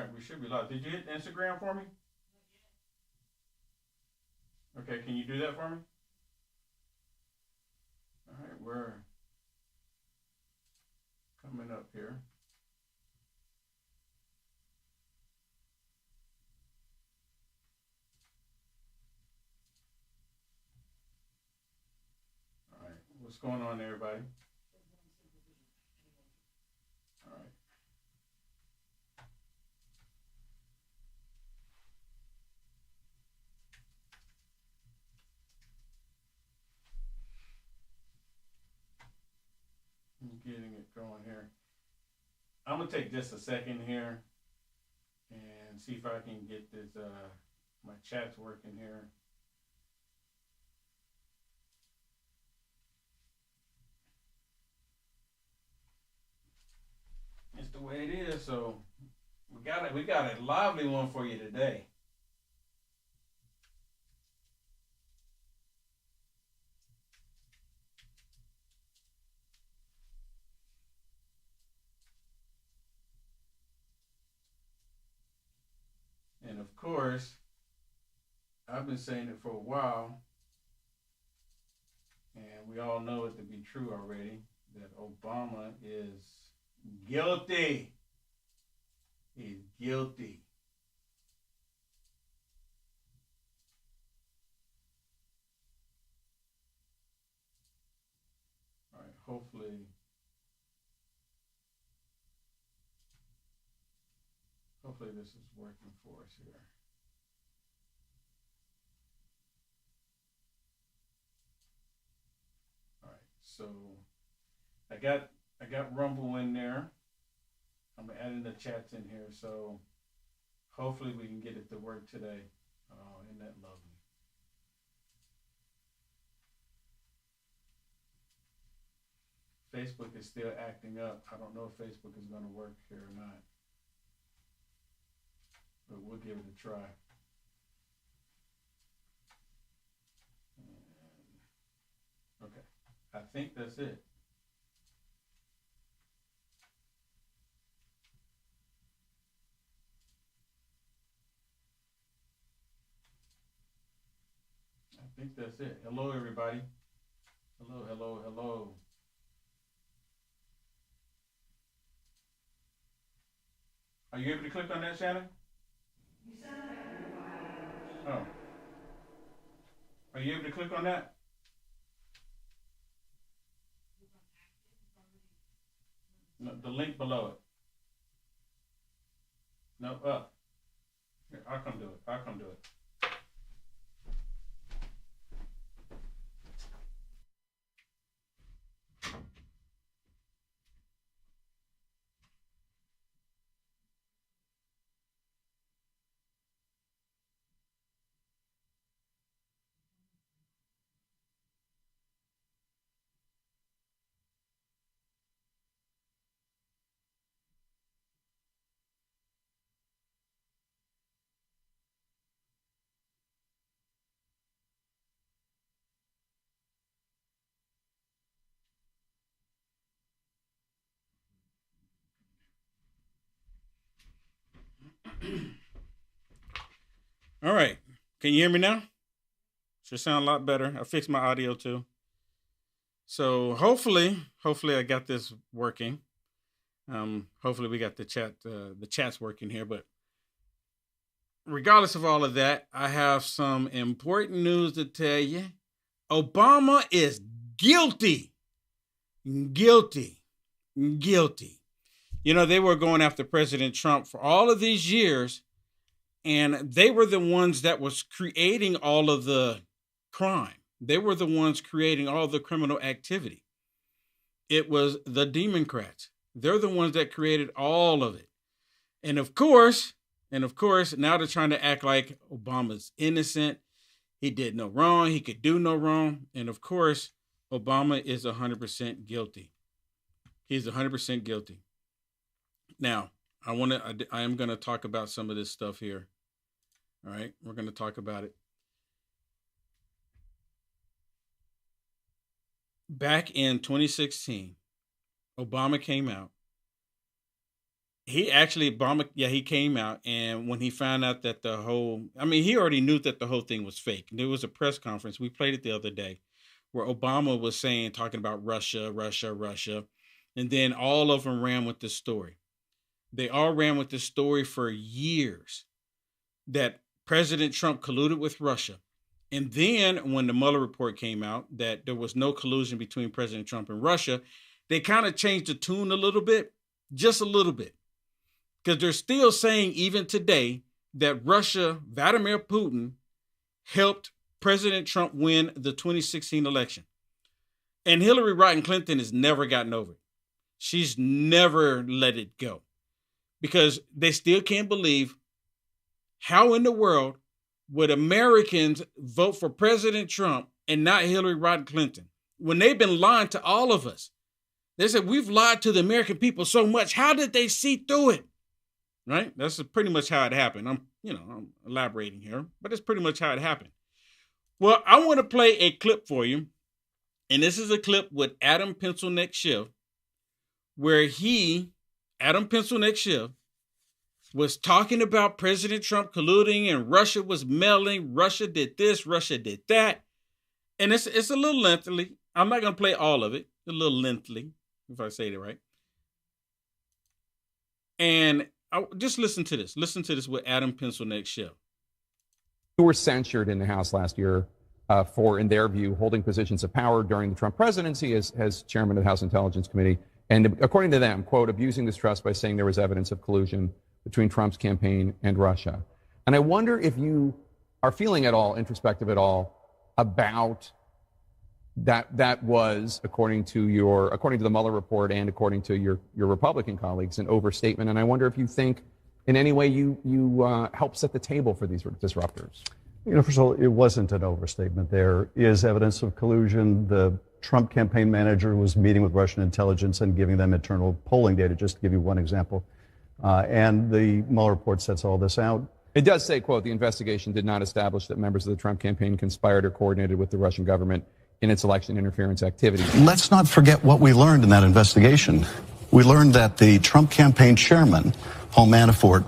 right, we should be live. Did you hit Instagram for me? Okay, can you do that for me? All right, we're coming up here. All right, what's going on, everybody? All right. I'm getting it going here. I'm gonna take just a second here and see if I can get this my chat's working here. It's the way it is, so we got a lively one for you today. And of course, I've been saying it for a while, and we all know it to be true already, that Obama is guilty. He's guilty. All right, hopefully this is working for us here. All right, so I got Rumble in there. I'm adding the chats in here, so hopefully we can get it to work today. Oh, isn't that lovely? Facebook is still acting up. I don't know if Facebook is going to work here or not, but we'll give it a try. Okay, I think that's it. I think that's it. Hello, everybody. Hello, hello, hello. Are you able to click on that, Shannon? You sound like you're by the Oh, refrigerator. are you able to click on that? No, the link below it. No, up. Here, I'll come do it. I'll come do it. All right. Can you hear me now? Should sound a lot better. I fixed my audio too. So hopefully I got this working. Hopefully we got the chat's working here. But regardless of all of that, I have some important news to tell you. Obama is guilty. Guilty. Guilty. You know, they were going after President Trump for all of these years, and they were the ones that was creating all of the crime. They were the ones creating all the criminal activity. It was the Democrats. They're the ones that created all of it. And of course, now they're trying to act like Obama's innocent. He did no wrong. He could do no wrong. And of course, Obama is 100% guilty. He's 100% guilty. Now, I am going to talk about some of this stuff here. All right, we're going to talk about it. Back in 2016, Obama came out. he actually, Obama, yeah, he came out, and when he found out that he already knew that the whole thing was fake. There was a press conference. We played it the other day where Obama was talking about Russia, Russia, Russia. And then all of them ran with this story. They all ran with this story for years that President Trump colluded with Russia. And then when the Mueller report came out that there was no collusion between President Trump and Russia, they kind of changed the tune a little bit, just a little bit. Because they're still saying even today that Russia, Vladimir Putin, helped President Trump win the 2016 election. And Hillary Rodham Clinton has never gotten over it. She's never let it go. Because they still can't believe how in the world would Americans vote for President Trump and not Hillary Rodham Clinton when they've been lying to all of us. They said, we've lied to the American people so much. How did they see through it? Right? That's pretty much how it happened. I'm elaborating here, but that's pretty much how it happened. Well, I want to play a clip for you. And this is a clip with Adam Pencilneck Schiff, where Adam Pencilneck Schiff, was talking about President Trump colluding and Russia was meddling. Russia did this, Russia did that. And it's a little lengthy. I'm not going to play all of it. A little lengthy, if I say it right. And just listen to this. Listen to this with Adam Pencilneck Schiff. Who were censured in the House last year for, in their view, holding positions of power during the Trump presidency as chairman of the House Intelligence Committee. And according to them, quote, abusing this trust by saying there was evidence of collusion between Trump's campaign and Russia. And I wonder if you are feeling at all, introspective at all, about that was, according to the Mueller report and according to your Republican colleagues, an overstatement. And I wonder if you think in any way you help set the table for these disruptors. First of all, it wasn't an overstatement. There is evidence of collusion. The Trump campaign manager was meeting with Russian intelligence and giving them internal polling data, just to give you one example. And the Mueller report sets all this out. It does say, quote, the investigation did not establish that members of the Trump campaign conspired or coordinated with the Russian government in its election interference activities. Let's not forget what we learned in that investigation. We learned that the Trump campaign chairman, Paul Manafort,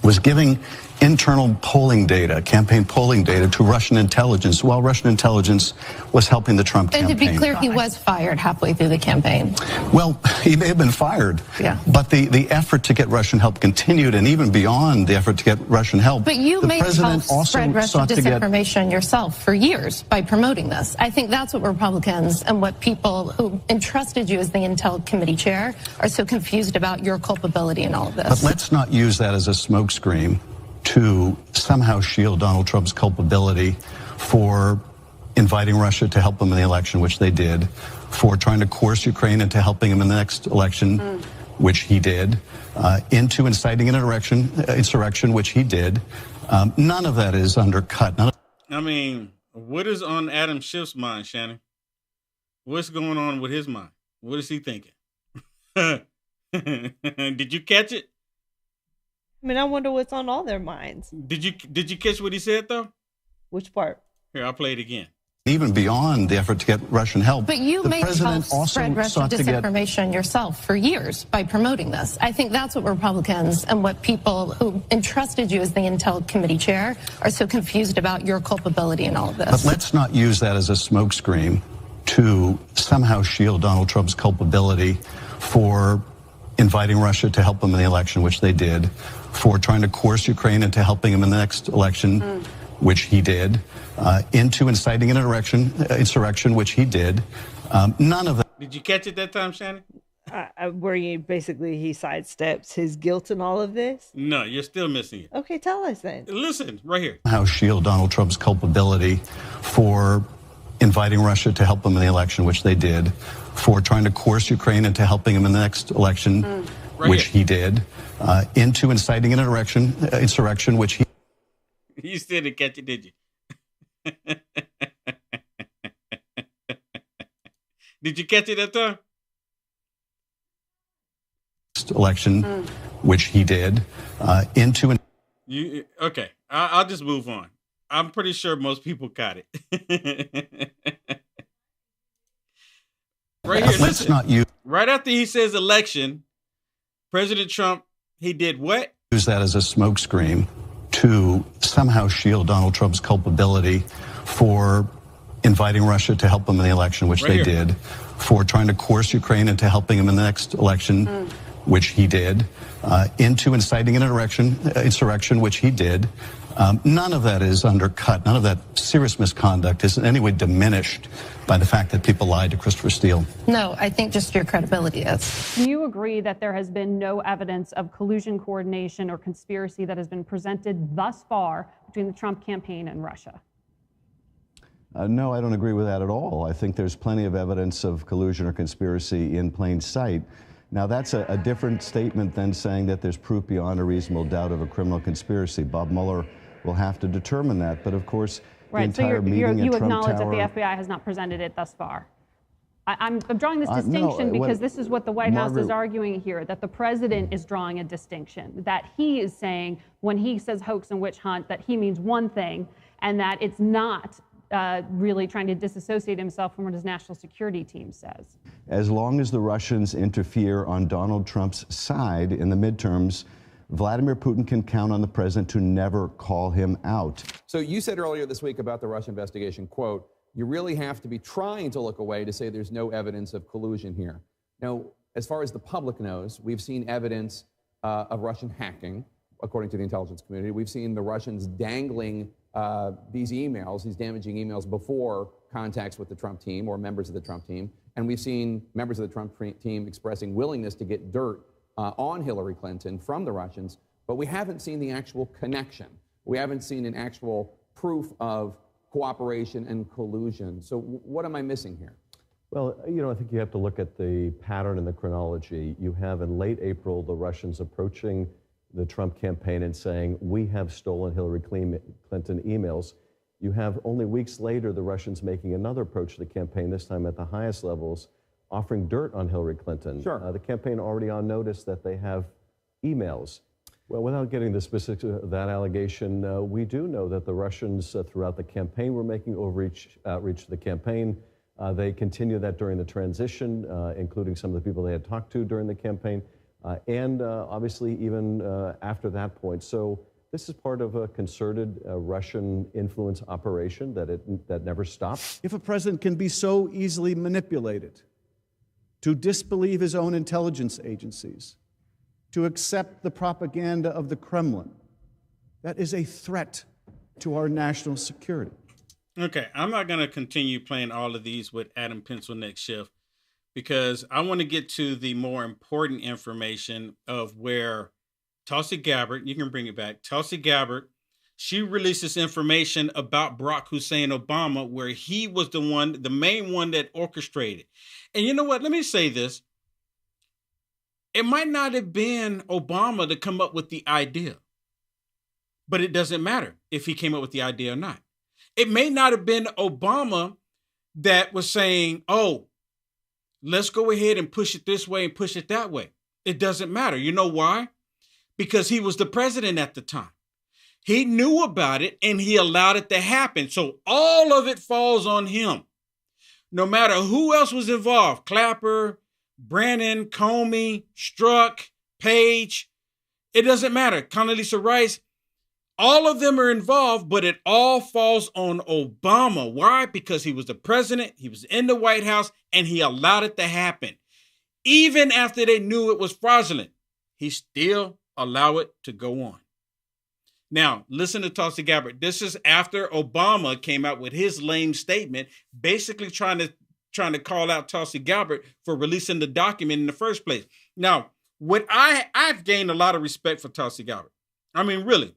was giving internal polling data, campaign polling data, to Russian intelligence while Russian intelligence was helping the Trump campaign. And to be clear, he was fired halfway through the campaign. Well, he may have been fired, yeah. But the effort to get Russian help continued, and even beyond the effort to get Russian help. But you may have spread Russian disinformation yourself for years by promoting this. I think that's what Republicans and what people who entrusted you as the Intel Committee chair are so confused about, your culpability in all of this. But let's not use that as a smokescreen to somehow shield Donald Trump's culpability for inviting Russia to help him in the election, which they did, for trying to coerce Ukraine into helping him in the next election, which he did, into inciting an insurrection, which he did. None of that is undercut. What is on Adam Schiff's mind, Shannon? What's going on with his mind? What is he thinking? Did you catch it? I wonder what's on all their minds. Did you catch what he said, though? Which part? Here, I'll play it again. Even beyond the effort to get Russian help. But you may have spread Russian disinformation yourself for years by promoting this. I think that's what Republicans and what people who entrusted you as the Intel Committee chair are so confused about, your culpability in all of this. But let's not use that as a smokescreen to somehow shield Donald Trump's culpability for inviting Russia to help him in the election, which they did, for trying to coerce Ukraine into helping him in the next election, which he did, into inciting an insurrection, which he did. None of that. Did you catch it that time, Shannon? Where he sidesteps his guilt in all of this? No, you're still missing it. Okay, tell us then. Listen, right here. How shield Donald Trump's culpability for inviting Russia to help him in the election, which they did, for trying to coerce Ukraine into helping him in the next election, which he did, into inciting an insurrection, which he... You still didn't catch it, did you? Did you catch it that time? Election, which he did, into... Okay, I'll just move on. I'm pretty sure most people caught it. Right here, listen. Right after he says election, President Trump He did what? Use that as a smokescreen to somehow shield Donald Trump's culpability for inviting Russia to help him in the election, which they did, for trying to coerce Ukraine into helping him in the next election, which he did, into inciting an insurrection, which he did. None of that is undercut. None of that serious misconduct is in any way diminished by the fact that people lied to Christopher Steele. No, I think just your credibility is. Do you agree that there has been no evidence of collusion, coordination, or conspiracy that has been presented thus far between the Trump campaign and Russia? No, I don't agree with that at all. I think there's plenty of evidence of collusion or conspiracy in plain sight. Now, that's a different statement than saying that there's proof beyond a reasonable doubt of a criminal conspiracy. Bob Mueller will have to determine that. But of course, the entire meeting at Trump Tower... You acknowledge that the FBI has not presented it thus far. I'm drawing this distinction because this is what the White House is arguing here, that the president is drawing a distinction, that he is saying when he says hoax and witch hunt, that he means one thing, and that it's not really trying to disassociate himself from what his national security team says. As long as the Russians interfere on Donald Trump's side in the midterms, Vladimir Putin can count on the president to never call him out. So you said earlier this week about the Russia investigation, quote, you really have to be trying to look away to say there's no evidence of collusion here. Now, as far as the public knows, we've seen evidence of Russian hacking, according to the intelligence community. We've seen the Russians dangling these emails, these damaging emails, before contacts with the Trump team or members of the Trump team. And we've seen members of the Trump team expressing willingness to get dirt on Hillary Clinton from the Russians, but we haven't seen the actual connection. We haven't seen an actual proof of cooperation and collusion. So what am I missing here? Well, you know, I think you have to look at the pattern and the chronology. You have in late April the Russians approaching the Trump campaign and saying, we have stolen Hillary Clinton emails. You have only weeks later the Russians making another approach to the campaign, this time at the highest levels, offering dirt on Hillary Clinton. Sure. The campaign already on notice that they have emails. Well, without getting the specifics of that allegation, we do know that the Russians throughout the campaign were making outreach to the campaign. They continue that during the transition, including some of the people they had talked to during the campaign, and obviously even after that point. So this is part of a concerted Russian influence operation that never stopped. If a president can be so easily manipulated to disbelieve his own intelligence agencies, to accept the propaganda of the Kremlin, that is a threat to our national security. Okay, I'm not going to continue playing all of these with Adam Pencilneck Schiff because I want to get to the more important information of where Tulsi Gabbard, you can bring it back, Tulsi Gabbard, she releases information about Barack Hussein Obama where he was the main one that orchestrated. And you know what? Let me say this. It might not have been Obama to come up with the idea, but it doesn't matter if he came up with the idea or not. It may not have been Obama that was saying, oh, let's go ahead and push it this way and push it that way. It doesn't matter. You know why? Because he was the president at the time. He knew about it and he allowed it to happen. So all of it falls on him. No matter who else was involved, Clapper, Brennan, Comey, Strzok, Page, it doesn't matter. Condoleezza Rice, all of them are involved, but it all falls on Obama. Why? Because he was the president, he was in the White House, and he allowed it to happen. Even after they knew it was fraudulent, he still allowed it to go on. Now, listen to Tulsi Gabbard. This is after Obama came out with his lame statement, basically trying to call out Tulsi Gabbard for releasing the document in the first place. Now, I've gained a lot of respect for Tulsi Gabbard. I mean, really.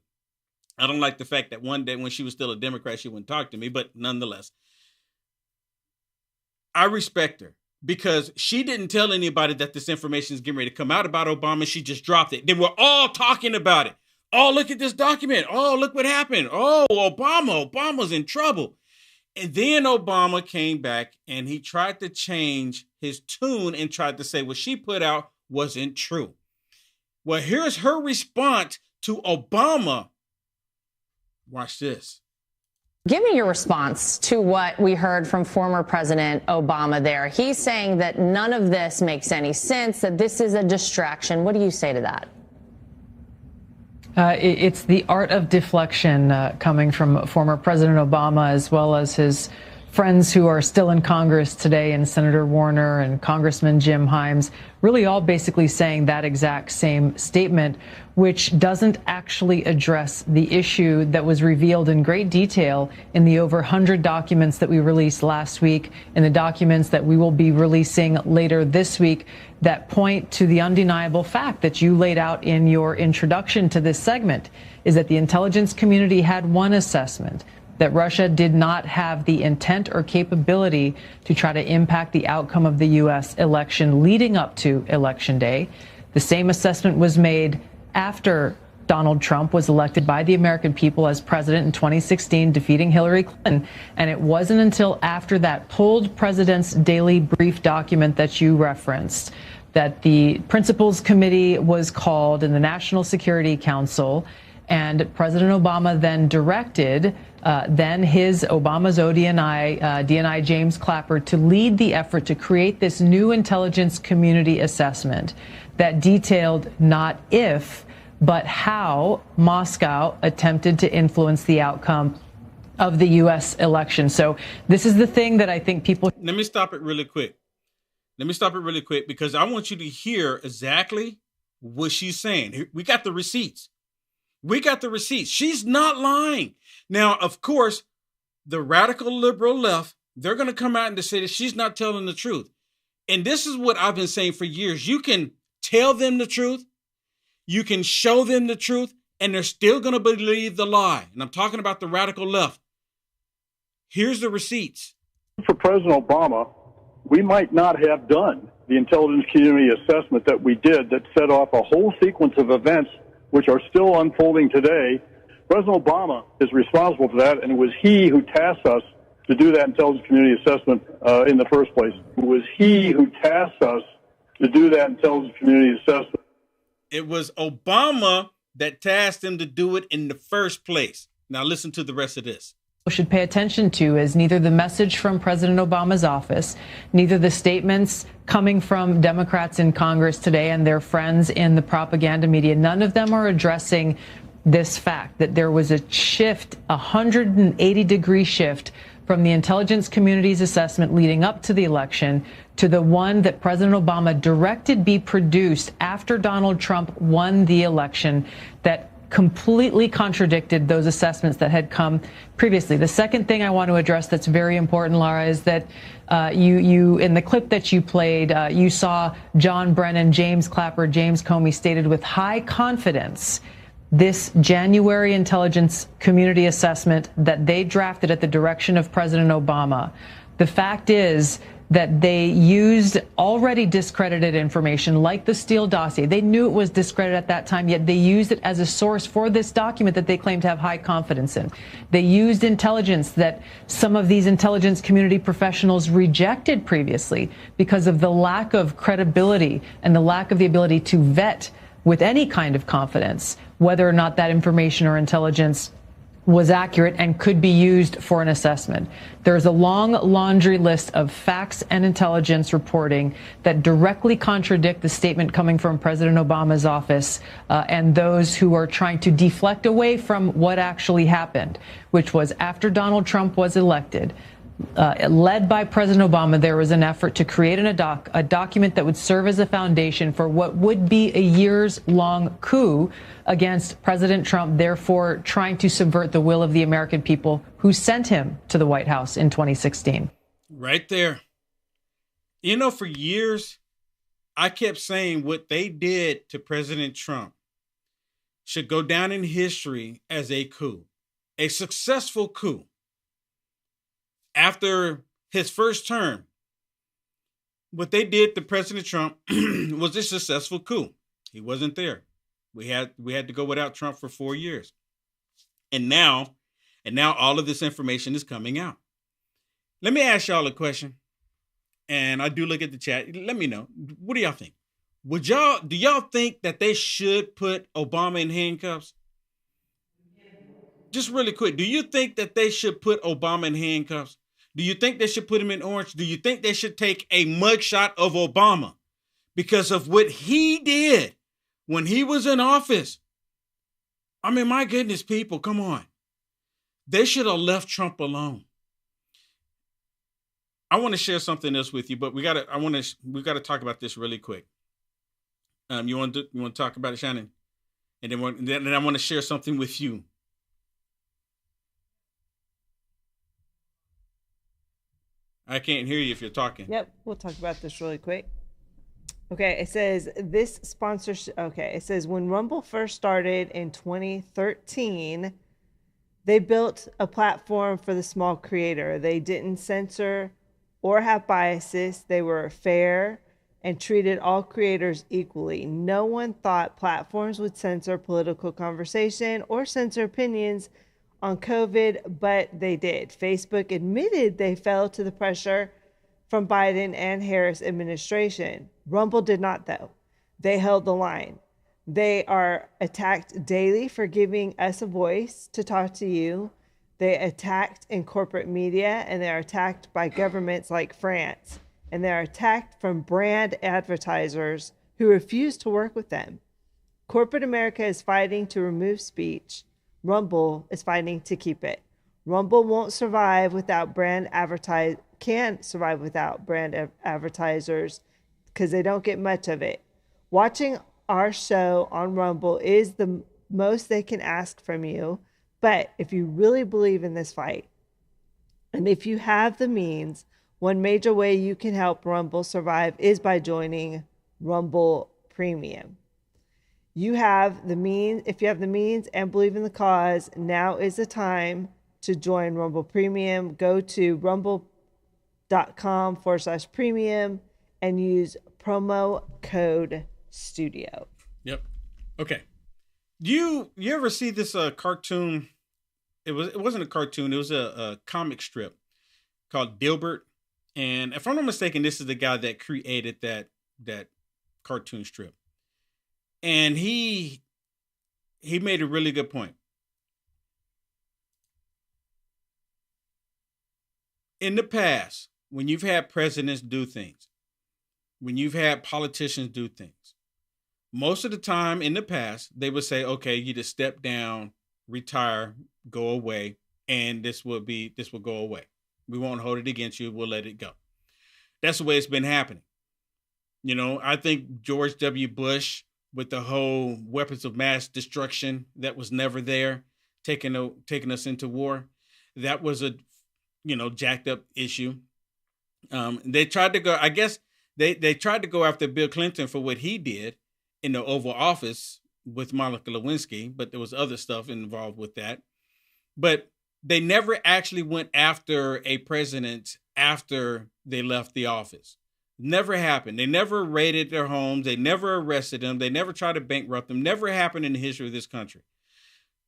I don't like the fact that one day when she was still a Democrat, she wouldn't talk to me, but nonetheless, I respect her because she didn't tell anybody that this information is getting ready to come out about Obama. She just dropped it. They were all talking about it. Oh, look at this document. Oh, look what happened. Oh, Obama's in trouble. And then Obama came back and he tried to change his tune and tried to say what she put out wasn't true. Well, here's her response to Obama. Watch this. Give me your response to what we heard from former President Obama there. He's saying that none of this makes any sense, that this is a distraction. What do you say to that? It's the art of deflection coming from former President Obama, as well as his friends who are still in Congress today, and Senator Warner and Congressman Jim Himes, really all basically saying that exact same statement, which doesn't actually address the issue that was revealed in great detail in the over 100 documents that we released last week, and the documents that we will be releasing later this week, that point to the undeniable fact that you laid out in your introduction to this segment, is that the intelligence community had one assessment, that Russia did not have the intent or capability to try to impact the outcome of the U.S. election leading up to Election Day. The same assessment was made after Donald Trump was elected by the American people as president in 2016, defeating Hillary Clinton. And it wasn't until after that pulled President's Daily Brief document that you referenced that the Principals Committee was called in the National Security Council, and President Obama then directed Obama's DNI James Clapper to lead the effort to create this new intelligence community assessment that detailed not if, but how Moscow attempted to influence the outcome of the U.S. election. So this is the thing that I think people... Let me stop it really quick. Because I want you to hear exactly what she's saying. We got the receipts. She's not lying. Now, of course, the radical liberal left, they're going to come out and say that she's not telling the truth. And this is what I've been saying for years. You can tell them the truth. You can show them the truth, and they're still going to believe the lie. And I'm talking about the radical left. Here's the receipts. For President Obama, we might not have done the intelligence community assessment that we did that set off a whole sequence of events which are still unfolding today. President Obama is responsible for that, and it was he who tasked us to do that intelligence community assessment in the first place. It was he who tasked us to do that intelligence community assessment. It was Obama that tasked him to do it in the first place. Now listen to the rest of this. Should pay attention to is neither the message from President Obama's office, neither the statements coming from Democrats in Congress today and their friends in the propaganda media. None of them are addressing this fact that there was a shift, a 180-degree shift from the intelligence community's assessment leading up to the election to the one that President Obama directed be produced after Donald Trump won the election, that completely contradicted those assessments that had come previously. The second thing I want to address that's very important, Laura, is that you in the clip that you played, you saw John Brennan, James Clapper, James Comey stated with high confidence this January intelligence community assessment that they drafted at the direction of President Obama. The fact is that they used already discredited information like the Steele dossier. They knew it was discredited at that time, yet they used it as a source for this document that they claim to have high confidence in. They used intelligence that some of these intelligence community professionals rejected previously because of the lack of credibility and the lack of the ability to vet with any kind of confidence whether or not that information or intelligence was accurate and could be used for an assessment. There's a long laundry list of facts and intelligence reporting that directly contradict the statement coming from President Obama's office and those who are trying to deflect away from what actually happened, which was after Donald Trump was elected, led by President Obama, there was an effort to create a document that would serve as a foundation for what would be a years-long coup against President Trump, therefore trying to subvert the will of the American people who sent him to the White House in 2016. Right there. You know, for years, I kept saying what they did to President Trump should go down in history as a coup, a successful coup. After his first term, what they did to President Trump was a successful coup. He wasn't there. We had to go without Trump for 4 years. And now all of this information is coming out. Let me ask y'all a question. And I do look at the chat. Let me know. What do y'all think? Do y'all think that they should put Obama in handcuffs? Just really quick. Do you think that they should put Obama in handcuffs? Do you think they should put him in orange? Do you think they should take a mugshot of Obama because of what he did when he was in office? I mean, my goodness, people, come on. They should have left Trump alone. I want to share something else with you, but we got to talk about this really quick. You want to talk about it, Shannon? And then I want to share something with you. I can't hear you if you're talking. Yep, we'll talk about this really quick. Okay, it says this sponsorship. Okay, it says when Rumble first started in 2013, they built a platform for the small creator. They didn't censor or have biases. They were fair and treated all creators equally. No one thought platforms would censor political conversation or censor opinions on COVID, but they did. Facebook admitted they fell to the pressure from Biden and Harris administration. Rumble did not, though. They held the line. They are attacked daily for giving us a voice to talk to you. They attacked in corporate media, and they are attacked by governments like France. And they are attacked from brand advertisers who refuse to work with them. Corporate America is fighting to remove speech. Rumble is fighting to keep it. Rumble won't survive without can't survive without brand advertisers because they don't get much of it. Watching our show on Rumble is the most they can ask from you. But if you really believe in this fight, and if you have the means, one major way you can help Rumble survive is by joining Rumble Premium. You have the means. If you have the means and believe in the cause, now is the time to join Rumble Premium. Go to rumble.com/premium and use promo code STUDIO. Yep. Okay. You ever see this cartoon? It wasn't a cartoon. It was a comic strip called Dilbert. And if I'm not mistaken, this is the guy that created that cartoon strip. And he made a really good point. In the past, when you've had presidents do things, when you've had politicians do things, most of the time in the past, they would say, okay, you just step down, retire, go away, and this will go away. We won't hold it against you. We'll let it go. That's the way it's been happening. You know, I think George W. Bush, with the whole weapons of mass destruction that was never there, taking us into war, that was a, jacked up issue. They tried to go, I guess they tried to go after Bill Clinton for what he did in the Oval Office with Monica Lewinsky, but there was other stuff involved with that. But they never actually went after a president after they left the office. Never happened. They never raided their homes. They never arrested them. They never tried to bankrupt them. Never happened in the history of this country.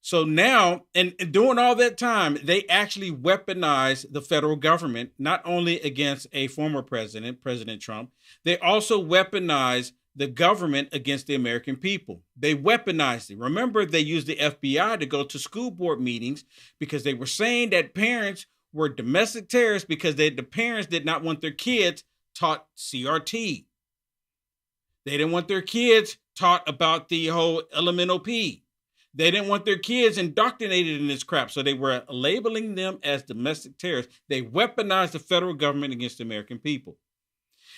So now, and during all that time, they actually weaponized the federal government, not only against a former president, President Trump, they also weaponized the government against the American people. They weaponized it. Remember, they used the FBI to go to school board meetings because they were saying that parents were domestic terrorists because the parents did not want their kids taught CRT. They didn't want their kids taught about the whole elemental P. They didn't want their kids indoctrinated in this crap. So they were labeling them as domestic terrorists. They weaponized the federal government against the American people.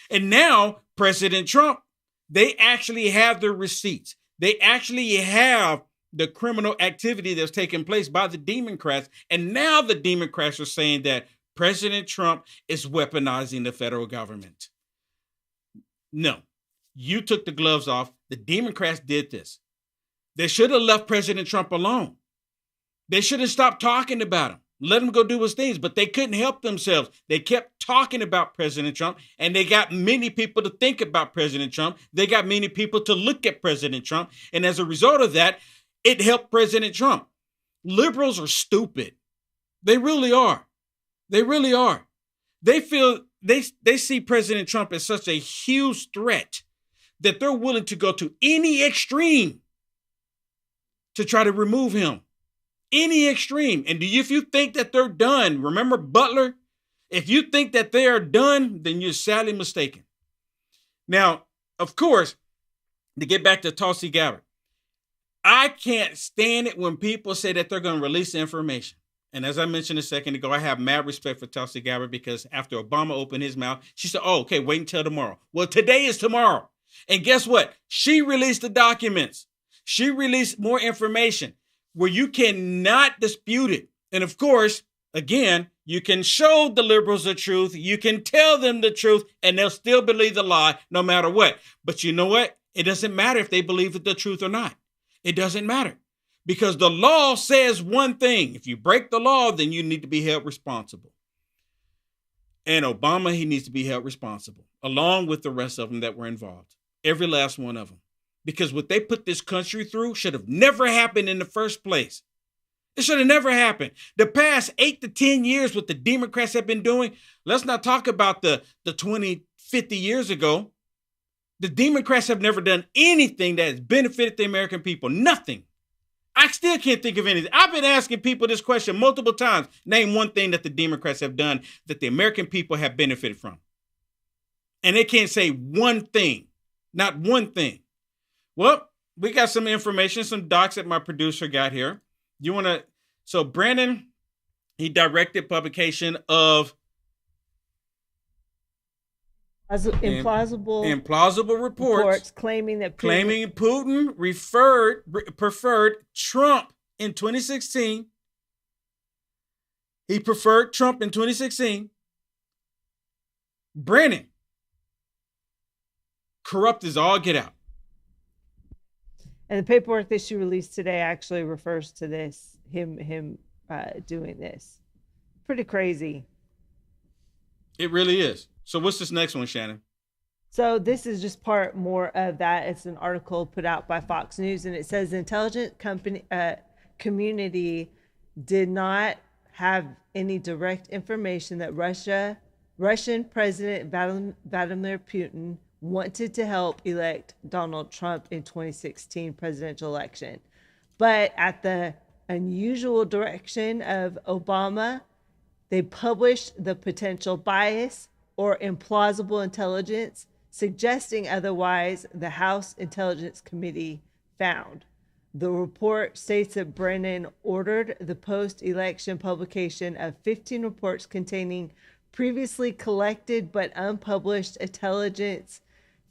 And now President Trump, they actually have the receipts. They actually have the criminal activity that's taking place by the Democrats. And now the Democrats are saying that President Trump is weaponizing the federal government. No, you took the gloves off. The Democrats did this. They should have left President Trump alone. They should have stopped talking about him. Let him go do his things, but they couldn't help themselves. They kept talking about President Trump, and they got many people to think about President Trump. They got many people to look at President Trump. And as a result of that, it helped President Trump. Liberals are stupid. They really are. They really are. They feel they see President Trump as such a huge threat that they're willing to go to any extreme to try to remove him. Any extreme. And if you think that they're done, remember Butler? If you think that they are done, then you're sadly mistaken. Now, of course, to get back to Tulsi Gabbard, I can't stand it when people say that they're going to release information. And as I mentioned a second ago, I have mad respect for Tulsi Gabbard because after Obama opened his mouth, she said, oh, okay, wait until tomorrow. Well, today is tomorrow. And guess what? She released the documents. She released more information where you cannot dispute it. And of course, again, you can show the liberals the truth. You can tell them the truth and they'll still believe the lie no matter what. But you know what? It doesn't matter if they believe the truth or not. It doesn't matter because the law says one thing. If you break the law, then you need to be held responsible. And Obama, he needs to be held responsible along with the rest of them that were involved. Every last one of them. Because what they put this country through should have never happened in the first place. It should have never happened. The past 8 to 10 years, what the Democrats have been doing, let's not talk about the 20, 50 years ago. The Democrats have never done anything that has benefited the American people. Nothing. I still can't think of anything. I've been asking people this question multiple times. Name one thing that the Democrats have done that the American people have benefited from. And they can't say one thing. Not one thing. Well, we got some information, some docs that my producer got here. So Brennan, he directed publication of implausible reports claiming Putin preferred Trump in 2016. He preferred Trump in 2016. Brennan, corrupt as all get out. And the paperwork that she released today actually refers to this, him doing this. Pretty crazy. It really is. So what's this next one, Shannon? So this is just part more of that. It's an article put out by Fox News, and it says the intelligence community did not have any direct information that Russian President Vladimir Putin wanted to help elect Donald Trump in 2016 presidential election. But at the unusual direction of Obama, they published the potential bias or implausible intelligence, suggesting otherwise, the House Intelligence Committee found. The report states that Brennan ordered the post-election publication of 15 reports containing previously collected but unpublished intelligence,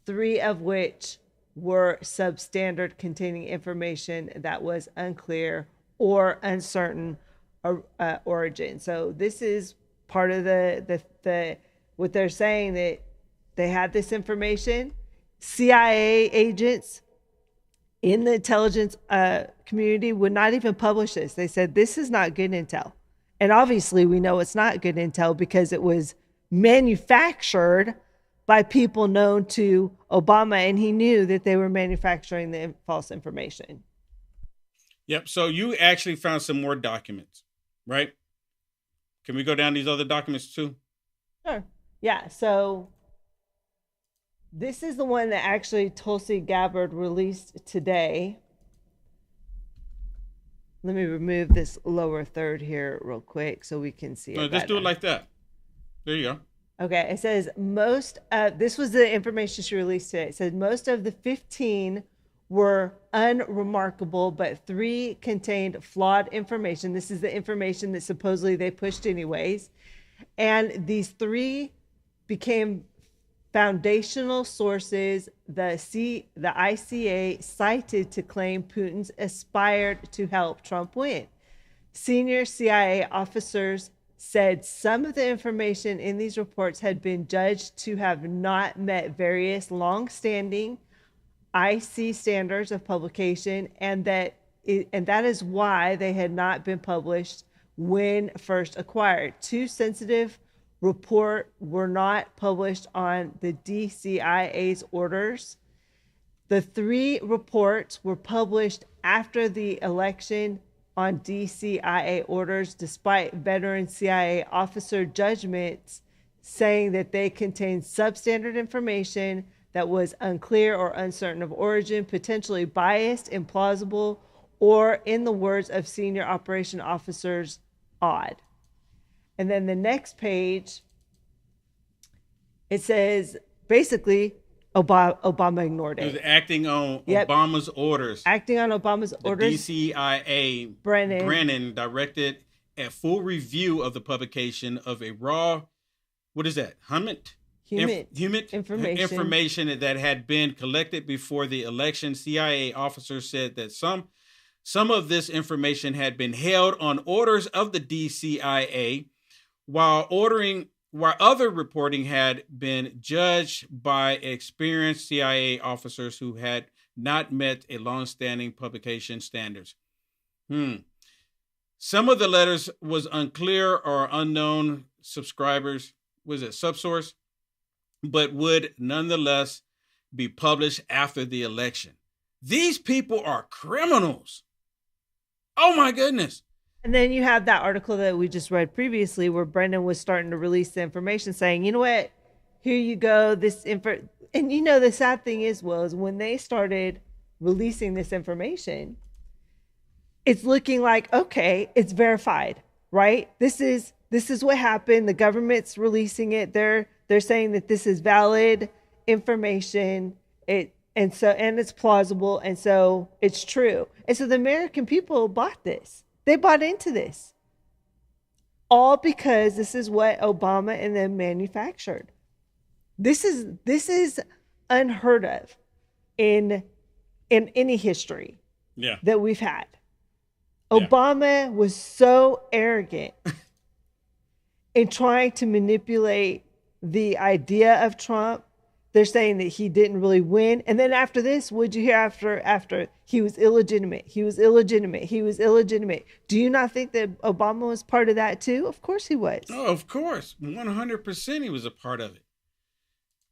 3 of which were substandard, containing information that was unclear or uncertain origin. So this is part of the what they're saying, that they had this information. CIA agents in the intelligence community would not even publish this. They said, this is not good intel. And obviously we know it's not good intel because it was manufactured by people known to Obama, and he knew that they were manufacturing the false information. Yep. So you actually found some more documents, right? Can we go down these other documents too? Sure. Yeah. So this is the one that actually Tulsi Gabbard released today. Let me remove this lower third here real quick so we can see it. No, just do it like that. There you go. Okay, it says this was the information she released today. It said most of the 15 were unremarkable, but 3 contained flawed information. This is the information that supposedly they pushed anyways. And these 3 became foundational sources the ICA cited to claim Putin's aspired to help Trump win. Senior CIA officers said some of the information in these reports had been judged to have not met various long-standing IC standards of publication, and that is why they had not been published when first acquired. 2 sensitive reports were not published on the DCIA's orders. The 3 reports were published after the election on DCIA orders, despite veteran CIA officer judgments saying that they contained substandard information that was unclear or uncertain of origin, potentially biased, implausible, or, in the words of senior operation officers, odd. And then the next page, it says, basically, Obama ignored it. He was acting on Obama's orders. Acting on Obama's orders. The DCIA Brennan directed a full review of the publication of a raw, what is that? Human information that had been collected before the election. CIA officers said that some of this information had been held on orders of the DCIA, while other reporting had been judged by experienced CIA officers who had not met a long-standing publication standards. Some of the letters was unclear or unknown subsource, but would nonetheless be published after the election. These people are criminals. Oh my goodness. And then you have that article that we just read previously where Brennan was starting to release the information saying, you know what, here you go. And you know, the sad thing is when they started releasing this information, it's looking like, okay, it's verified, right? This is what happened. The government's releasing it. They're saying that this is valid information. And it's plausible. And so it's true. And so the American people bought this. They bought into this. All because this is what Obama and them manufactured. This is unheard of in any history that we've had. Obama was so arrogant in trying to manipulate the idea of Trump. They're saying that he didn't really win. And then after this, what'd you hear after? He was illegitimate. He was illegitimate. He was illegitimate. Do you not think that Obama was part of that too? Of course he was. Oh, of course. 100% he was a part of it.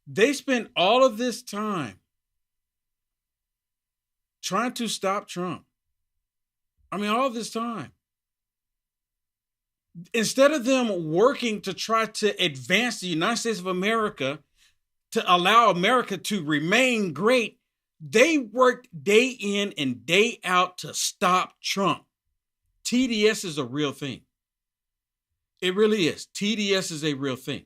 They spent all of this time trying to stop Trump. I mean, all this time. Instead of them working to try to advance the United States of America, to allow America to remain great, they worked day in and day out to stop Trump. TDS is a real thing. It really is. TDS is a real thing.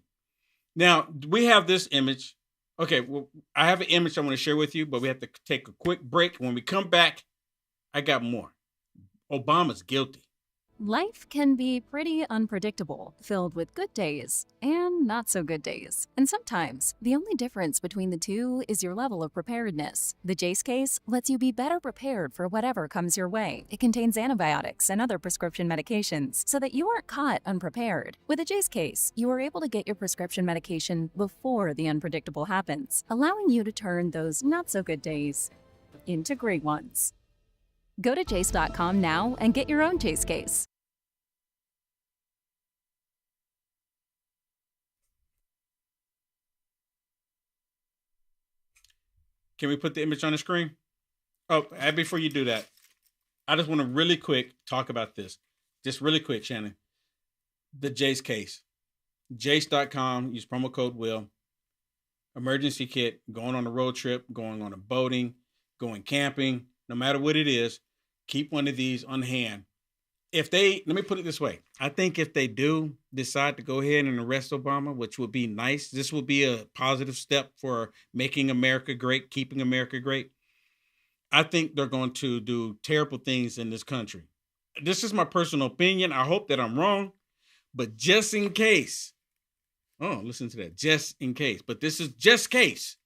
Now, we have this image. Okay, well, I have an image I want to share with you, but we have to take a quick break. When we come back, I got more. Obama's guilty. Life can be pretty unpredictable, filled with good days and not so good days. And sometimes, the only difference between the two is your level of preparedness. The Jace Case lets you be better prepared for whatever comes your way. It contains antibiotics and other prescription medications so that you aren't caught unprepared. With the Jace Case, you are able to get your prescription medication before the unpredictable happens, allowing you to turn those not so good days into great ones. Go to Jace.com now and get your own Jace Case. Can we put the image on the screen? Oh, before you do that, I just want to really quick talk about this. Just really quick, Shannon. The Jace Case. Jace.com, use promo code WILL. Emergency kit, going on a road trip, going on a boating, going camping, no matter what it is, keep one of these on hand. Let me put it this way. I think if they do decide to go ahead and arrest Obama, which would be nice, this will be a positive step for making America great, keeping America great. I think they're going to do terrible things in this country. This is my personal opinion. I hope that I'm wrong, but just in case. Oh, listen to that. Just in case. But this is Just Case.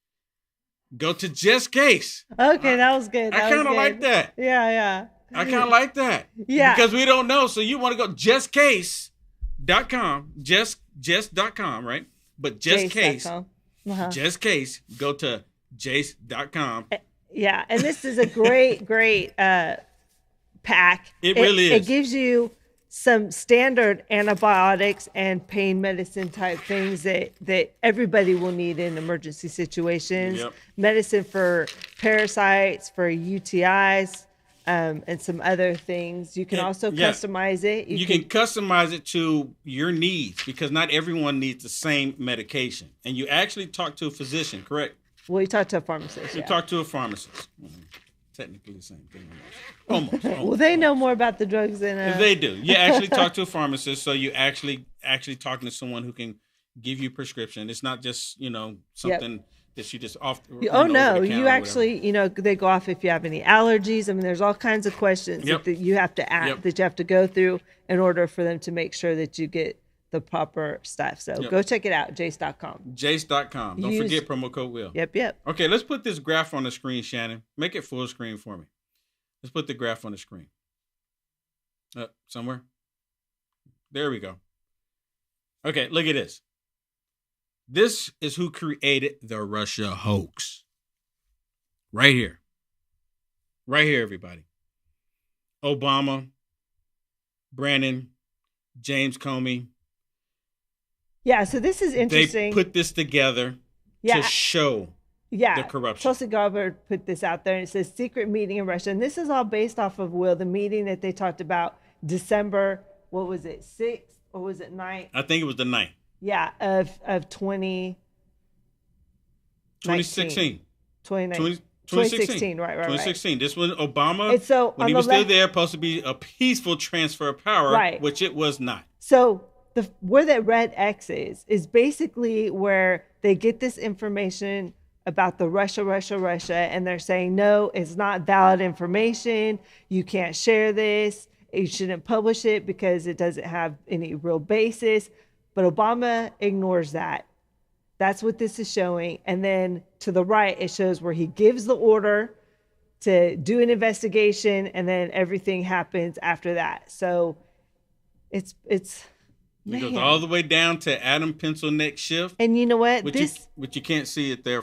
Go to Just Case. Okay, that was good. I kind of like that. Yeah. I kind of like that. Yeah. Because we don't know. So you want to go justcase.com, just.com, right? But Just Case, Just Case, go to jace.com. Yeah. And this is a great pack. It really is. It gives you some standard antibiotics and pain medicine type things that everybody will need in emergency situations. Yep. Medicine for parasites, for UTIs, and some other things. You can also customize it. You can customize it to your needs because not everyone needs the same medication. And you actually talk to a physician, correct? Well, you talk to a pharmacist. You talk to a pharmacist. Technically the same thing. Almost. Well, they know more about the drugs than they do. You actually talk to a pharmacist, so you actually talking to someone who can give you a prescription. It's not just something Did she just off? Oh no, you actually, they go off if you have any allergies. I mean, there's all kinds of questions that you have to ask, that you have to go through in order for them to make sure that you get the proper stuff. So go check it out, jace.com. Jace.com. Don't forget promo code Will. Yep. Okay, let's put this graph on the screen, Shannon. Make it full screen for me. Let's put the graph on the screen. Somewhere. There we go. Okay, look at this. This is who created the Russia hoax. Right here. Right here, everybody. Obama, Brennan, James Comey. Yeah, so this is interesting. They put this together to show the corruption. Tulsi Gabbard put this out there, and it says secret meeting in Russia. And this is all based off of, Will, the meeting that they talked about December, what was it, 6th or was it 9th? I think it was the 9th. Yeah, of 2016. 2016, right. 2016. This was Obama, and so when he was still there, supposed to be a peaceful transfer of power, which it was not. So where that red X is basically where they get this information about the Russia, and they're saying, no, it's not valid information. You can't share this. You shouldn't publish it because it doesn't have any real basis. But Obama ignores that. That's what this is showing. And then to the right, it shows where he gives the order to do an investigation, and then everything happens after that. So it goes all the way down to Adam Pencil Neck Schiff. And you know what? Which you can't see it there.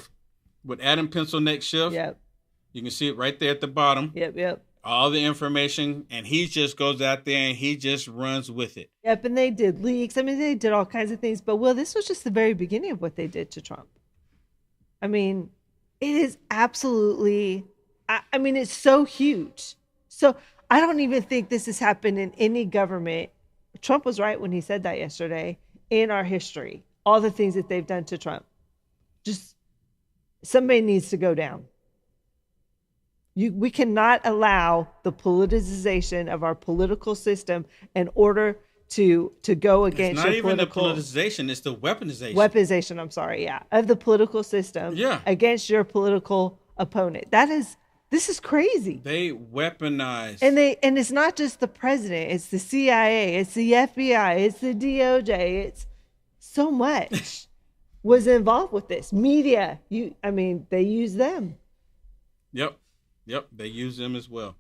With Adam Pencil Neck Schiff, you can see it right there at the bottom. Yep. All the information, and he just goes out there and he just runs with it. Yep, and they did leaks. I mean, they did all kinds of things. But, Will, this was just the very beginning of what they did to Trump. I mean, it is absolutely, I mean, it's so huge. So I don't even think this has happened in any government. Trump was right when he said that yesterday, in our history. All the things that they've done to Trump. Just, somebody needs to go down. We cannot allow the politicization of our political system in order to go against your political... It's not even the politicization, it's the weaponization. Weaponization, I'm sorry, of the political system against your political opponent. This is crazy. They weaponize. And it's not just the president, it's the CIA, it's the FBI, it's the DOJ, it's so much was involved with this. Media, they use them. Yep, they use them as well.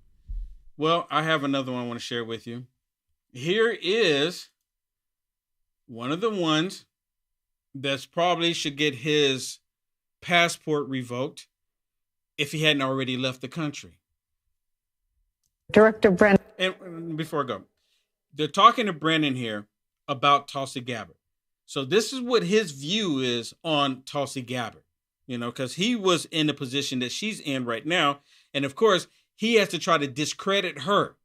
Well, I have another one I want to share with you. Here is one of the ones that's probably should get his passport revoked if he hadn't already left the country. Director Brennan. And before I go, they're talking to Brennan here about Tulsi Gabbard. So this is what his view is on Tulsi Gabbard, because he was in the position that she's in right now. And of course, he has to try to discredit her.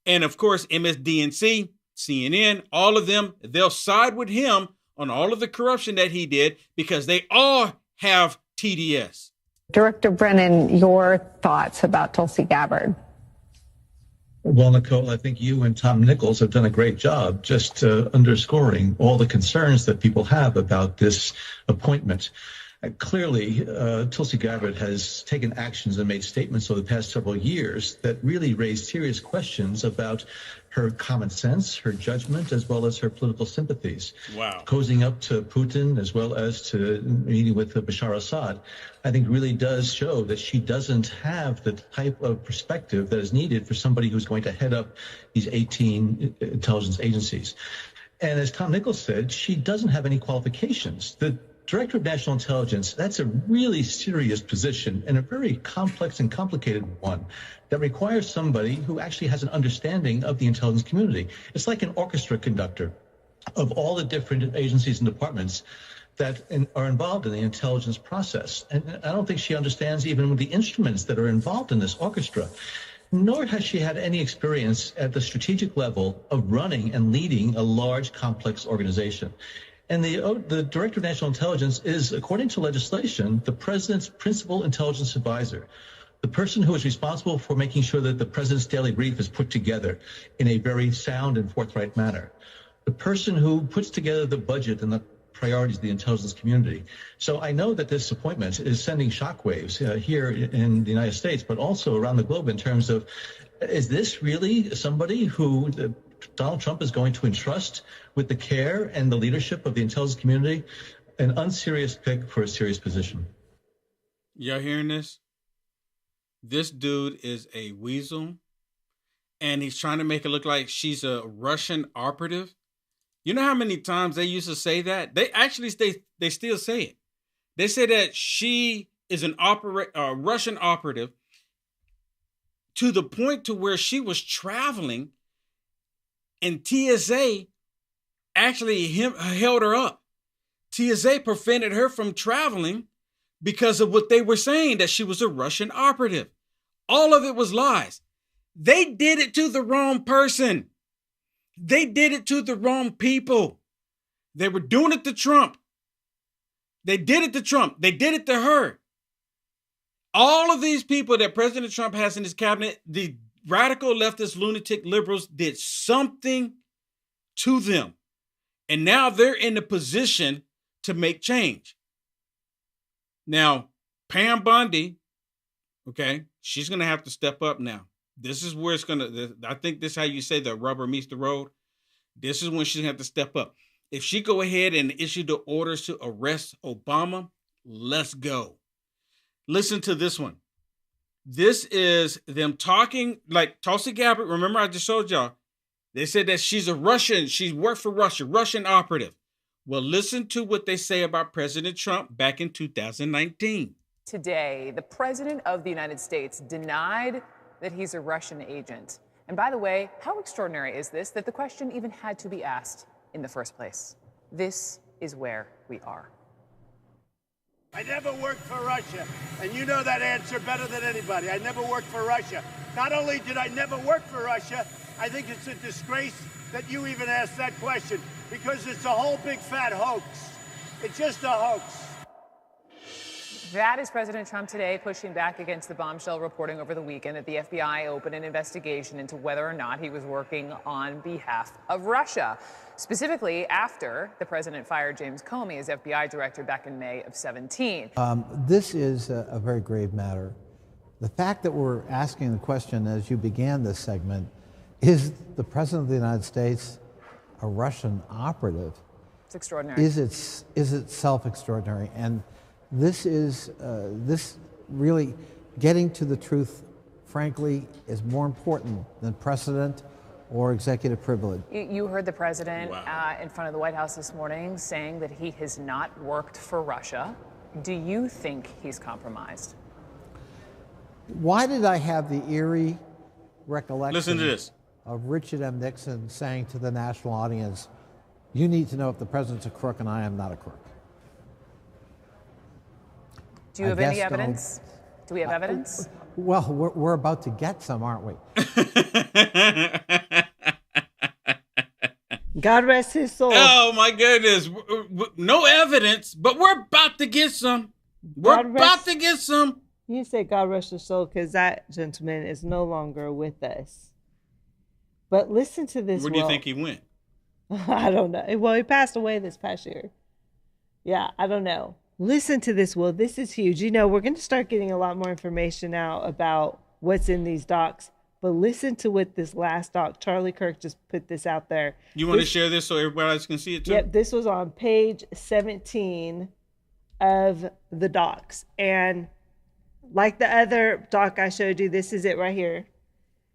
And of course, MSDNC, CNN, all of them, they'll side with him on all of the corruption that he did because they all have TDS. Director Brennan, your thoughts about Tulsi Gabbard? Well, Nicole, I think you and Tom Nichols have done a great job just underscoring all the concerns that people have about this appointment. Clearly, Tulsi Gabbard has taken actions and made statements over the past several years that really raise serious questions about her common sense, her judgment, as well as her political sympathies. Wow. Cozying up to Putin as well as to meeting with Bashar Assad, I think really does show that she doesn't have the type of perspective that is needed for somebody who's going to head up these 18 intelligence agencies. And as Tom Nichols said, she doesn't have any qualifications. The Director of National Intelligence, that's a really serious position and a very complex and complicated one that requires somebody who actually has an understanding of the intelligence community. It's like an orchestra conductor of all the different agencies and departments that are involved in the intelligence process. And I don't think she understands even the instruments that are involved in this orchestra. Nor has she had any experience at the strategic level of running and leading a large, complex organization. And the Director of National Intelligence is, according to legislation, the president's principal intelligence advisor, the person who is responsible for making sure that the president's daily brief is put together in a very sound and forthright manner, the person who puts together the budget and the priorities of the intelligence community. So I know that this appointment is sending shockwaves here in the United States, but also around the globe in terms of, is this really somebody who Donald Trump is going to entrust with the care and the leadership of the intelligence community? An unserious pick for a serious position. Y'all hearing this? This dude is a weasel, and he's trying to make it look like she's a Russian operative. You know how many times they used to say that? They actually they still say it. They say that she is an Russian operative to the point to where she was traveling, and TSA actually held her up. TSA prevented her from traveling because of what they were saying, that she was a Russian operative. All of it was lies. They did it to the wrong person. They did it to the wrong people. They were doing it to Trump. They did it to Trump. They did it to her. All of these people that President Trump has in his cabinet, the radical leftist lunatic liberals, did something to them. And now they're in a position to make change. Now, Pam Bondi, okay, she's going to have to step up now. This is where it's going to, I think this is how you say the rubber meets the road. This is when she's going to have to step up. If she go ahead and issue the orders to arrest Obama, let's go. Listen to this one. This is them talking like Tulsi Gabbard. Remember, I just showed y'all. They said that she's a Russian. She's worked for Russia, Russian operative. Well, listen to what they say about President Trump back in 2019. Today, the president of the United States denied that he's a Russian agent. And by the way, how extraordinary is this that the question even had to be asked in the first place? This is where we are. I never worked for Russia, and you know that answer better than anybody. I never worked for Russia. Not only did I never work for Russia, I think it's a disgrace that you even asked that question, because it's a whole big fat hoax. It's just a hoax. That is President Trump today pushing back against the bombshell reporting over the weekend that the FBI opened an investigation into whether or not he was working on behalf of Russia, specifically after the president fired James Comey as FBI director back in May of 2017. This is a very grave matter. The fact that we're asking the question as you began this segment, is the president of the United States a Russian operative? It's extraordinary. Is itself extraordinary? And this is this really getting to the truth, frankly, is more important than precedent or executive privilege. You heard the president in front of the White House this morning saying that he has not worked for Russia. Do you think he's compromised? Why did I have the eerie recollection Listen to this. of Richard M. Nixon saying to the national audience, you need to know if the president's a crook and I am not a crook? Do you have any evidence? Do we have evidence? Well, we're about to get some, aren't we? God rest his soul. Oh, my goodness. No evidence, but we're about to get some. We're about to get some. You say God rest his soul because that gentleman is no longer with us. But listen to this. Where do you think he went? I don't know. Well, he passed away this past year. Yeah, I don't know. Listen to this, Will. This is huge. You know, we're going to start getting a lot more information now about what's in these docs. But listen to what this last doc, Charlie Kirk just put this out there. You want to share this so everybody else can see it too? Yep, this was on page 17 of the docs. And like the other doc I showed you, this is it right here.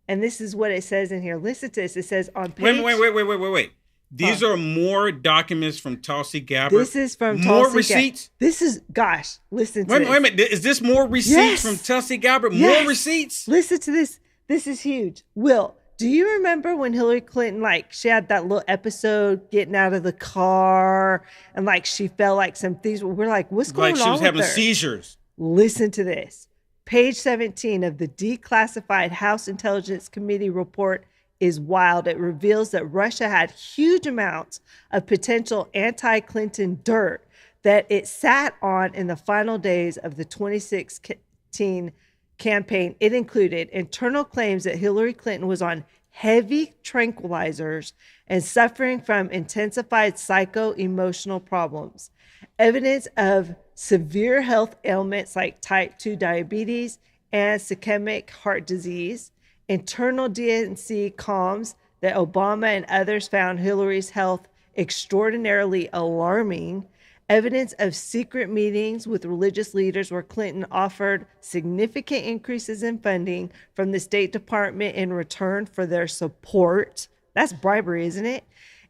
And this is what it says in here. Listen to this. It says on page... Wait. These are more documents from Tulsi Gabbard. This is from Tulsi More receipts? This is, gosh, listen to this. Wait a minute. Is this more receipts from Tulsi Gabbard? Yes. More receipts? Listen to this. This is huge. Will, do you remember when Hillary Clinton, she had that little episode getting out of the car and, she felt like some things? We're like, what's going on with her? Like she was having seizures. Listen to this. Page 17 of the declassified House Intelligence Committee report is wild. It reveals that Russia had huge amounts of potential anti-Clinton dirt that it sat on in the final days of the 2016 campaign. It included internal claims that Hillary Clinton was on heavy tranquilizers and suffering from intensified psycho-emotional problems. Evidence of severe health ailments like type 2 diabetes and ischemic heart disease. Internal DNC comms that Obama and others found Hillary's health extraordinarily alarming. Evidence of secret meetings with religious leaders where Clinton offered significant increases in funding from the State Department in return for their support. That's bribery, isn't it?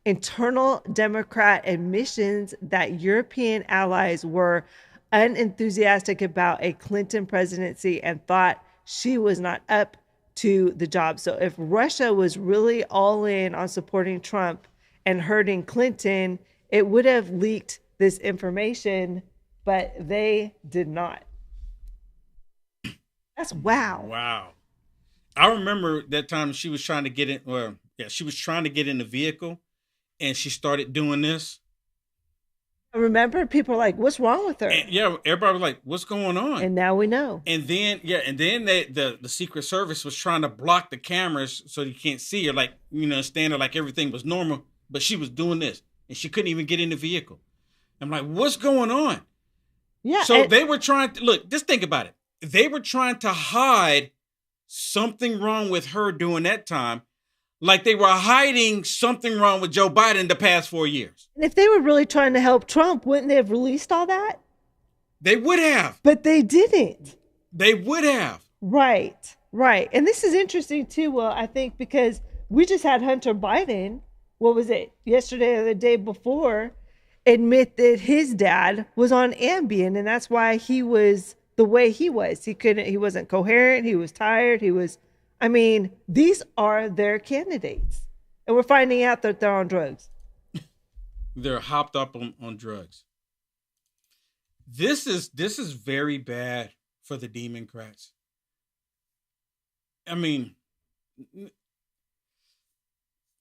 Internal Democrat admissions that European allies were unenthusiastic about a Clinton presidency and thought she was not up to the job. So if Russia was really all in on supporting Trump and hurting Clinton, it would have leaked this information, but they did not. That's wow. Wow. I remember that time she was trying to get in, she was trying to get in the vehicle and she started doing this. I remember people were like, what's wrong with her? And, yeah, everybody was like, what's going on? And now we know. And then, the Secret Service was trying to block the cameras so you can't see her, like, standing like everything was normal, but she was doing this and she couldn't even get in the vehicle. I'm like, what's going on? Yeah. So they were trying to, look, just think about it. They were trying to hide something wrong with her during that time, like they were hiding something wrong with Joe Biden the past 4 years. And if they were really trying to help Trump, wouldn't they have released all that? They would have. But they didn't. They would have. Right. And this is interesting too, Will, I think, because we just had Hunter Biden, what was it, yesterday or the day before, admit that his dad was on Ambien, and that's why he was the way he was. He wasn't coherent, he was tired, these are their candidates. And we're finding out that they're on drugs. They're hopped up on drugs. This is very bad for the Democrats.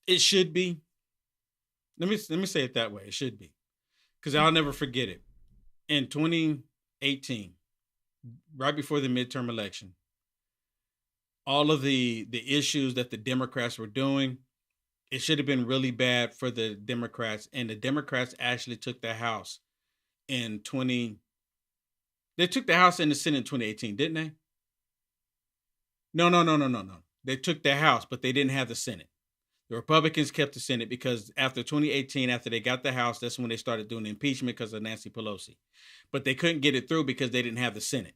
It should be. Let me say it that way. It should be. Because I'll never forget it. In 2018, right before the midterm election, all of the issues that the Democrats were doing, it should have been really bad for the Democrats. And the Democrats actually took the House they took the House and the Senate in 2018, didn't they? No. They took the House, but they didn't have the Senate. The Republicans kept the Senate because after 2018, after they got the House, that's when they started doing the impeachment because of Nancy Pelosi. But they couldn't get it through because they didn't have the Senate.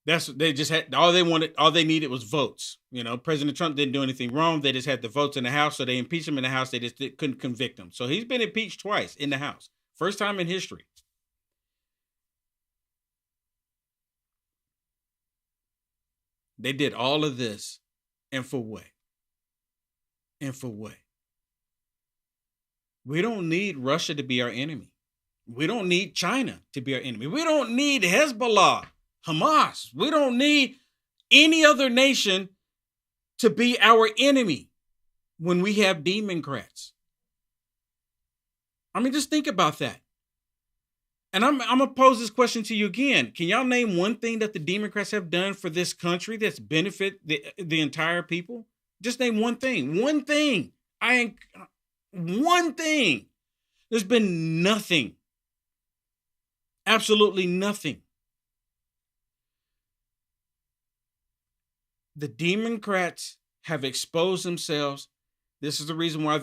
They just had all they needed was votes. President Trump didn't do anything wrong. They just had the votes in the House, so they impeached him in the House. They just couldn't convict him. So he's been impeached twice in the House. First time in history. They did all of this, and for what? We don't need Russia to be our enemy. We don't need China to be our enemy. We don't need Hezbollah, Hamas. We don't need any other nation to be our enemy when we have Democrats. Just think about that. And I'm going to pose this question to you again. Can y'all name one thing that the Democrats have done for this country that's benefit the entire people? Just name one thing. One thing. One thing. There's been nothing. Absolutely nothing. The Democrats have exposed themselves. This is the reason why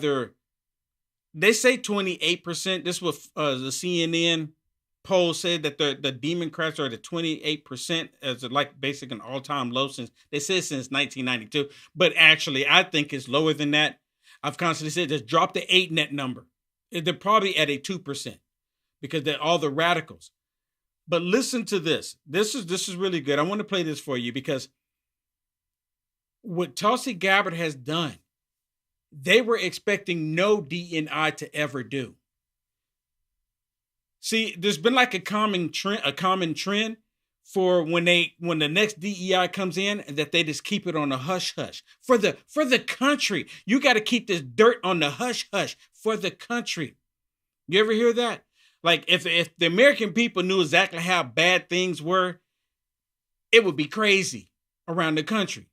they say 28%. This was the CNN poll said that the Democrats are at 28% as basically an all-time low since 1992. But actually, I think it's lower than that. I've constantly said just drop the 8 net number. They're probably at a 2% because they're all the radicals. But listen to this. This is really good. I want to play this for you because what Tulsi Gabbard has done, they were expecting no DNI to ever do. See, there's been like a common trend for when the next DEI comes in, that they just keep it on a hush hush for the country. You got to keep this dirt on the hush hush for the country. You ever hear that? Like if the American people knew exactly how bad things were, it would be crazy around the country.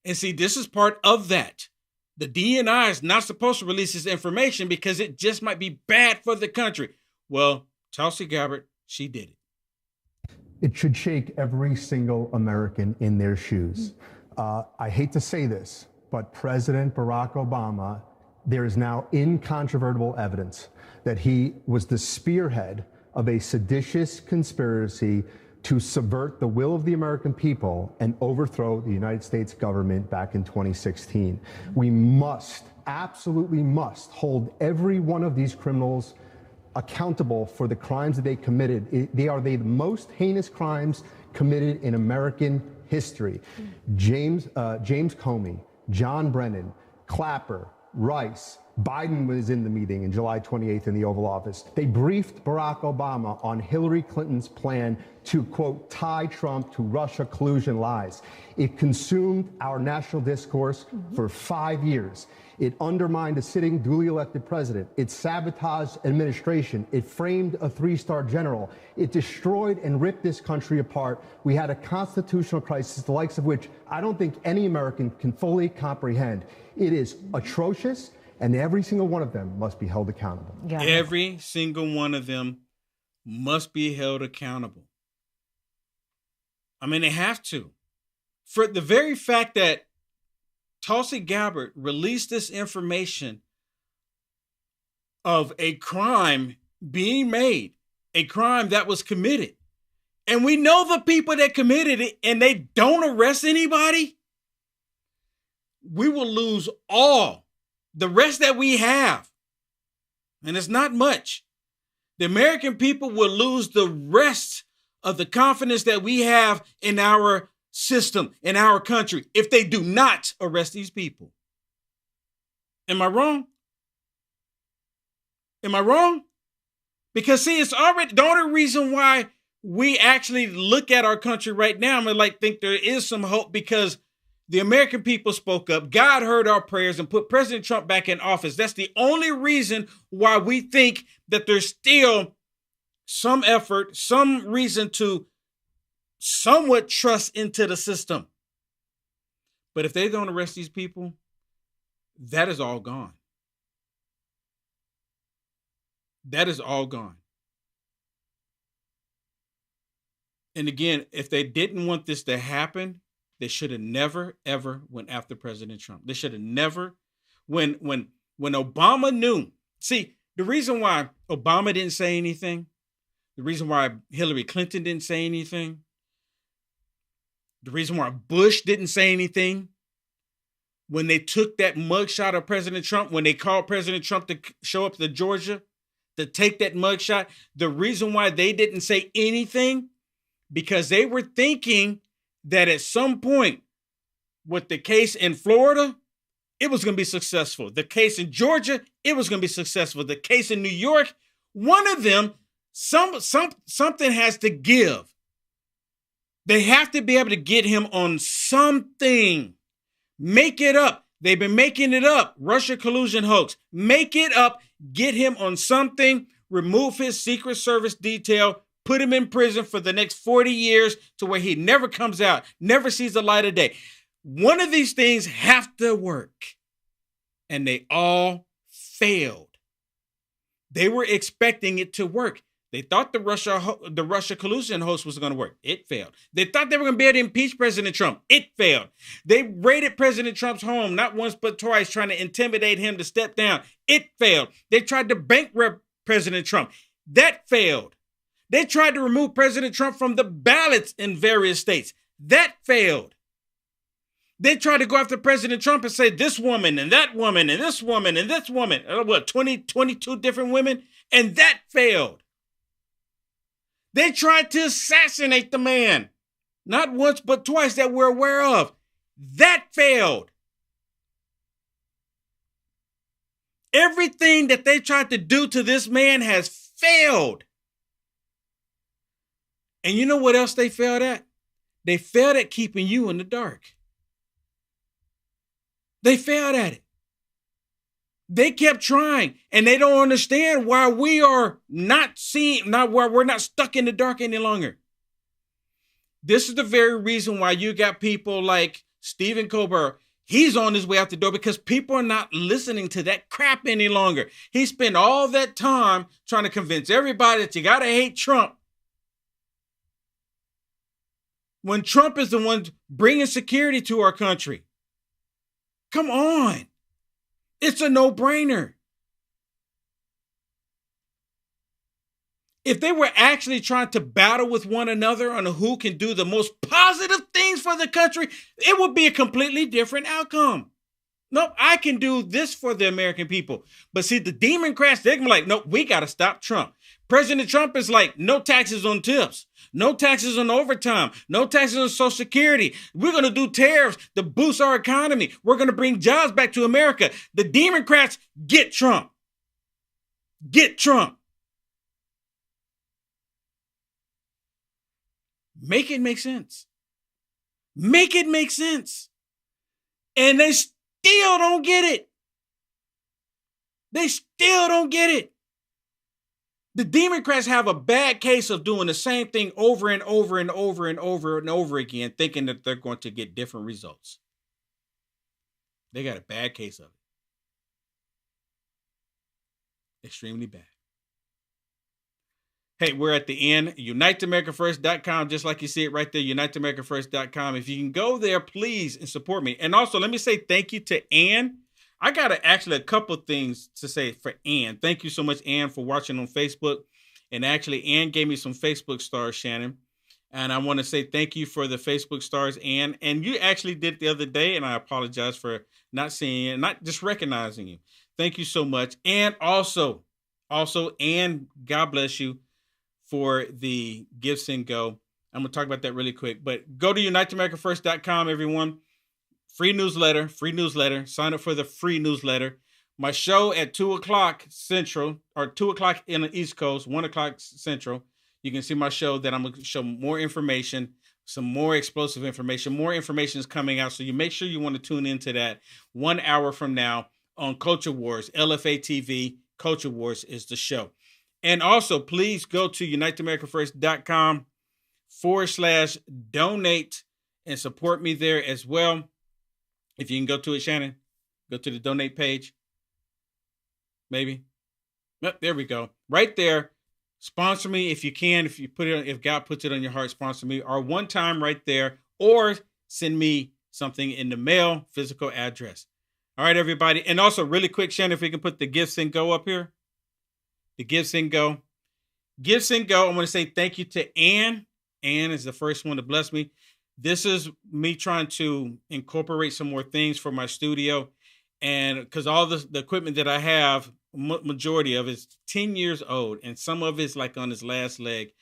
And see, this is part of that. The DNI is not supposed to release this information because it just might be bad for the country. Well, Tulsi Gabbard, she did it. It should shake every single American in their shoes. I hate to say this, but President Barack Obama, there is now incontrovertible evidence that he was the spearhead of a seditious conspiracy to subvert the will of the American people and overthrow the United States government back in 2016. We must, absolutely must, hold every one of these criminals accountable for the crimes that they committed. They are the most heinous crimes committed in American history. James Comey, John Brennan, Clapper, Rice, Biden was in the meeting in July 28th in the Oval Office. They briefed Barack Obama on Hillary Clinton's plan to, quote, tie Trump to Russia collusion lies. It consumed our national discourse for 5 years. It undermined a sitting duly elected president. It sabotaged administration. It framed a three-star general. It destroyed and ripped this country apart. We had a constitutional crisis, the likes of which I don't think any American can fully comprehend. It is atrocious, and every single one of them must be held accountable. Yeah. Every single one of them must be held accountable. I mean, they have to. For the very fact that Tulsi Gabbard released this information of a crime being made, a crime that was committed, and we know the people that committed it and they don't arrest anybody, we will lose all the rest that we have. And it's not much. The American people will lose the rest of the confidence that we have in our system, in our country, if they do not arrest these people. Am I wrong? Am I wrong? Because see, it's already the only reason why we actually look at our country right now and like think there is some hope because the American people spoke up. God heard our prayers and put President Trump back in office. That's the only reason why we think that there's still some effort, some reason to somewhat trust into the system. But if they don't arrest these people, that is all gone. That is all gone. And again, if they didn't want this to happen, they should have never, ever went after President Trump. They should have never, when Obama knew. See, the reason why Obama didn't say anything, the reason why Hillary Clinton didn't say anything, the reason why Bush didn't say anything, when they took that mugshot of President Trump, when they called President Trump to show up to Georgia to take that mugshot, the reason why they didn't say anything, because they were thinking that at some point with the case in Florida, it was going to be successful. The case in Georgia, it was going to be successful. The case in New York, one of them, something has to give. They have to be able to get him on something. Make it up. They've been making it up. Russia collusion hoax. Make it up. Get him on something. Remove his Secret Service detail. Put him in prison for the next 40 years to where he never comes out, never sees the light of day. One of these things have to work. And they all failed. They were expecting it to work. They thought the Russia collusion hoax was going to work. It failed. They thought they were going to be able to impeach President Trump. It failed. They raided President Trump's home not once but twice, trying to intimidate him to step down. It failed. They tried to bankrupt President Trump. That failed. They tried to remove President Trump from the ballots in various states. That failed. They tried to go after President Trump and say this woman and that woman and this woman and this woman. 22 different women? And that failed. They tried to assassinate the man. Not once, but twice that we're aware of. That failed. Everything that they tried to do to this man has failed. And you know what else they failed at? They failed at keeping you in the dark. They failed at it. They kept trying, and they don't understand why we are not seeing, why we're not stuck in the dark any longer. This is the very reason why you got people like Stephen Colbert, he's on his way out the door because people are not listening to that crap any longer. He spent all that time trying to convince everybody that you got to hate Trump, when Trump is the one bringing security to our country. Come on. It's a no-brainer. If they were actually trying to battle with one another on who can do the most positive things for the country, it would be a completely different outcome. Nope, I can do this for the American people. But see, the Democrats, they're like, nope, we got to stop Trump. President Trump is like, no taxes on tips, no taxes on overtime, no taxes on Social Security. We're going to do tariffs to boost our economy. We're going to bring jobs back to America. The Democrats, get Trump. Get Trump. Make it make sense. Make it make sense. And they still don't get it. They still don't get it. The Democrats have a bad case of doing the same thing over and over and over and over and over again, thinking that they're going to get different results. They got a bad case of it. Extremely bad. Hey, we're at the end. UniteAmericaFirst.com, just like you see it right there, UniteAmericaFirst.com. If you can go there, please, and support me. And also, let me say thank you to Ann. I got actually a couple things to say for Ann. Thank you so much, Ann, for watching on Facebook. And actually, Ann gave me some Facebook stars, Shannon. And I want to say thank you for the Facebook stars, Ann. And you actually did it the other day, and I apologize for not seeing it, not just recognizing you. Thank you so much. And also, Ann, God bless you for the Give, Send, Go. I'm going to talk about that really quick. But go to UniteAmericaFirst.com, everyone. Free newsletter. Sign up for the free newsletter. My show at 2 o'clock Central, or 2 o'clock in the East Coast, 1 o'clock Central. You can see my show that I'm going to show more information, some more explosive information. More information is coming out, so you make sure you want to tune into that 1 hour from now on Culture Wars. LFA TV, Culture Wars is the show. And also, please go to UniteAmericaFirst.com/donate and support me there as well. If you can go to it, Shannon, go to the donate page. Maybe. Oh, there we go. Right there. Sponsor me if you can. If you put it on, if God puts it on your heart, sponsor me. Or one time right there. Or send me something in the mail, physical address. All right, everybody. And also, really quick, Shannon, if we can put the Gifts and Go up here. The Gifts and Go. Gifts and Go. I want to say thank you to Ann. Ann is the first one to bless me. This is me trying to incorporate some more things for my studio. And because all the equipment that I have, majority of it is 10 years old. And some of it's like on its last leg.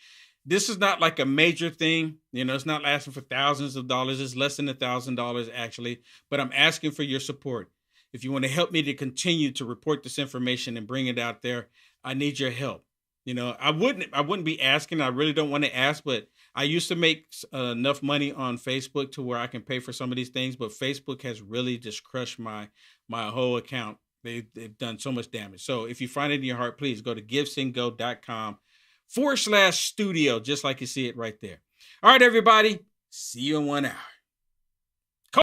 This is not like a major thing. You know, it's not asking for thousands of dollars. It's less than $1,000 actually. But I'm asking for your support. If you want to help me to continue to report this information and bring it out there, I need your help. You know, I wouldn't be asking. I really don't want to ask, but I used to make enough money on Facebook to where I can pay for some of these things. But Facebook has really just crushed my whole account. They've done so much damage. So if you find it in your heart, please go to givesendgo.com/studio, just like you see it right there. All right, everybody. See you in 1 hour.